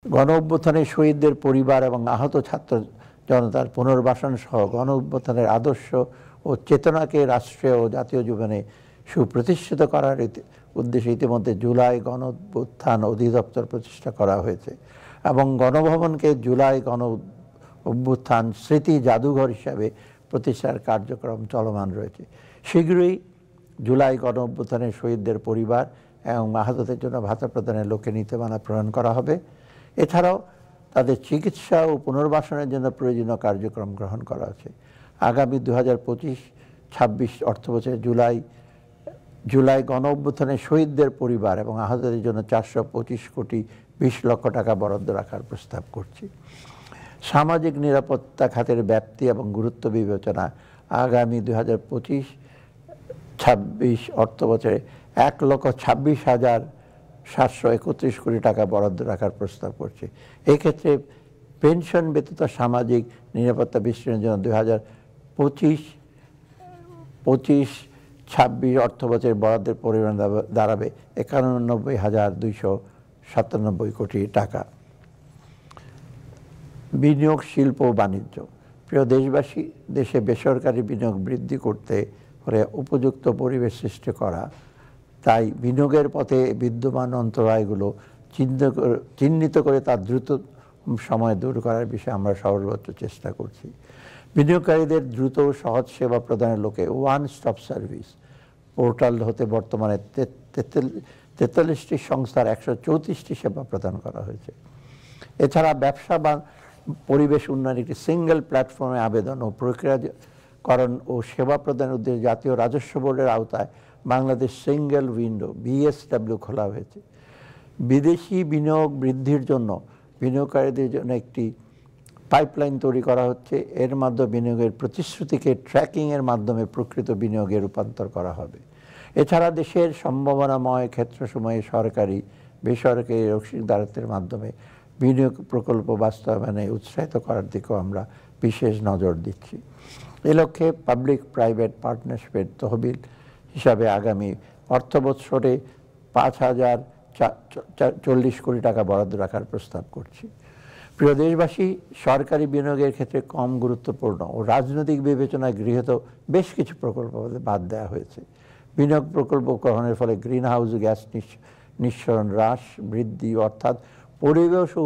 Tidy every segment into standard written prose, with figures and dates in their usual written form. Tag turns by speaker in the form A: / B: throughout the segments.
A: গণঅভ্যুত্থানের শহীদদের পরিবার এবং আহত ছাত্র জনতার পুনর্বাসন সহ গণঅভ্যুত্থানের আদর্শ ও চেতনাকে রাষ্ট্রীয় ও জাতীয় জীবনে সুপ্রতিষ্ঠিত করার উদ্দেশ্যে ইতিমধ্যে জুলাই গণঅভ্যুত্থান অধিদপ্তর প্রতিষ্ঠা করা হয়েছে এবং গণভবনকে জুলাই গণঅভ্যুত্থান স্মৃতি জাদুঘর হিসাবে প্রতিষ্ঠার কার্যক্রম চলমান রয়েছে। শীঘ্রই জুলাই গণঅভ্যুত্থানের শহীদদের পরিবার এবং আহতদের জন্য ভাতা প্রদানের লক্ষ্যে নীতিমালা প্রণয়ন করা হবে। এছাড়াও তাদের চিকিৎসা ও পুনর্বাসনের জন্য প্রয়োজনীয় কার্যক্রম গ্রহণ করা আছে। আগামী 2025-26 অর্থবছরে জুলাই গণঅভ্যুত্থানের শহীদদের পরিবার এবং আহতদের জন্য 425 কোটি 20 লক্ষ টাকা বরাদ্দ রাখার প্রস্তাব করছি। সামাজিক নিরাপত্তা খাতের ব্যাপ্তি এবং গুরুত্ব বিবেচনা আগামী 2025-26 অর্থবছরে 1,26,731 কোটি টাকা বরাদ্দ রাখার প্রস্তাব করছে। এই ক্ষেত্রে পেনশন ব্যতীত সামাজিক নিরাপত্তা বিস্তৃতির জন্য 2025-26 অর্থবছরের বরাদ্দের পরিমাণ দাঁড়াবে 91,297 কোটি টাকা। বিনিয়োগ, শিল্প ও বাণিজ্য। প্রিয় দেশবাসী, দেশে বেসরকারি বিনিয়োগ বৃদ্ধি করতে হলে উপযুক্ত পরিবেশ সৃষ্টি করা, তাই বিনিয়োগের পথে বিদ্যমান অন্তরায়গুলো চিহ্নিত করে তা দ্রুত সময়ে দূর করার বিষয়ে আমরা সর্বোচ্চ চেষ্টা করছি। বিনিয়োগকারীদের দ্রুত ও সহজ সেবা প্রদানের লক্ষ্যে ওয়ান স্টপ সার্ভিস পোর্টাল হতে বর্তমানে 43টি সংস্থার 134টি সেবা প্রদান করা হয়েছে। এছাড়া ব্যবসা বা পরিবেশ উন্নয়নের একটি সিঙ্গেল প্ল্যাটফর্মে আবেদন ও প্রক্রিয়াকরণ ও সেবা প্রদানের উদ্দেশ্যে জাতীয় রাজস্ব বোর্ডের আওতায় বাংলাদেশ সিঙ্গেল উইন্ডো BSW খোলা হয়েছে। বিদেশি বিনিয়োগ বৃদ্ধির জন্য বিনিয়োগকারীদের জন্য একটি পাইপলাইন তৈরি করা হচ্ছে। এর মাধ্যমে বিনিয়োগের প্রতিশ্রুতিকে ট্র্যাকিংয়ের মাধ্যমে প্রকৃত বিনিয়োগে রূপান্তর করা হবে। এছাড়া দেশের সম্ভাবনাময় ক্ষেত্রসমূহে সরকারি বেসরকারি অংশীদারত্বের মাধ্যমে বিনিয়োগ প্রকল্প বাস্তবায়নে উৎসাহিত করার দিকেও আমরা বিশেষ নজর দিচ্ছি। এ লক্ষ্যে পাবলিক প্রাইভেট পার্টনারশিপের তহবিল হিসাবে আগামী অর্থবৎসরে 5,040 কোটি টাকা বরাদ্দ রাখার প্রস্তাব করছি। প্রিয় দেশবাসী, সরকারি বিনিয়োগের ক্ষেত্রে কম গুরুত্বপূর্ণ ও রাজনৈতিক বিবেচনায় গৃহীত বেশ কিছু প্রকল্প বাদ দেওয়া হয়েছে। বিনিয়োগ প্রকল্প গ্রহণের ফলে গ্রিন হাউস গ্যাস নিঃসরণ হ্রাস বৃদ্ধি, অর্থাৎ পরিবেশ ও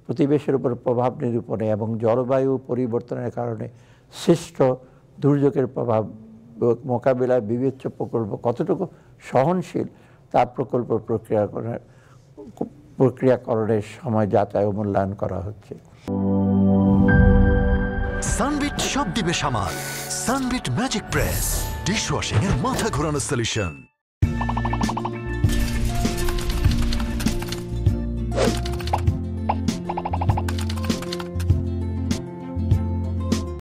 A: প্রতিবেশের উপর প্রভাব নিরূপণে এবং জলবায়ু পরিবর্তনের কারণে সৃষ্ট দুর্যোগের প্রভাব মোকাবিলায় বিবেচ্য প্রকল্প কতটুকু সহনশীল তা প্রকল্প প্রক্রিয়াকরণের সময় যাচাই ও মূল্যায়ন করা হচ্ছে।
B: সানবিট সব দিবে সামাল। সানবিট ম্যাজিক প্রেস ডিশওয়াশিং এর মাথা ঘোরানো সলিউশন।